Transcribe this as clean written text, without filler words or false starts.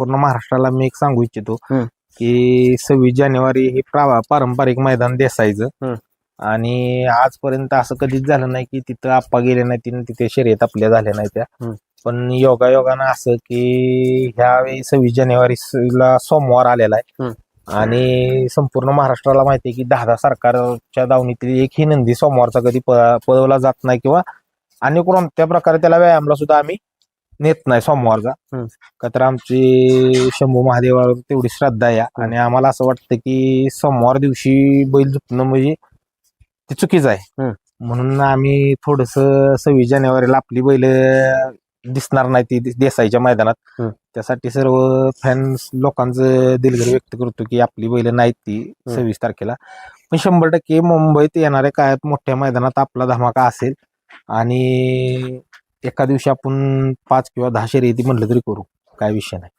संपूर्ण महाराष्ट्राला मी एक सांगू इच्छितो हम्म. की 26 जानेवारी हे पारंपरिक मैदान देसायचं. हम्म. आणि आजपर्यंत असं कधीच झालं नाही की तिथं आप्पा गेले नाही तिने तिथे शर्यत आपल्या झाल्या नाही त्या. हम्म. पण योगायोगानं असं की ह्यावेळी 26 जानेवारीला सोमवार आलेला आहे. हम्म. आणि संपूर्ण महाराष्ट्राला माहिती आहे की 10 सरकारच्या दावणीतील एकही नंदी सोमवारचा कधी पळवला जात नाही किंवा आणि कोणत्या प्रकारे त्याला व्यायामला सुद्धा आम्ही नेत नाही सोमवारचा. हम्म. का तर आमची शंभू महादेवावर तेवढी श्रद्धा आहे आणि आम्हाला असं वाटतं की सोमवार दिवशी बैल झुपणं म्हणजे ते चुकीचं आहे. म्हणून आम्ही थोडस 26 जानेवारीला आपली बैल दिसणार नाही ती देसाईच्या मैदानात. त्यासाठी सर्व फॅन्स लोकांचं दिलगिरी व्यक्त करतो की आपली बैल नाहीत ती 26 तारखेला. पण 100% मुंबईत येणाऱ्या काळात मोठ्या मैदानात आपला धमाका असेल आणि एका दिवशी आपण 5 किंवा 10 शर्यती म्हटलं तरी करू, काय विषय नाही.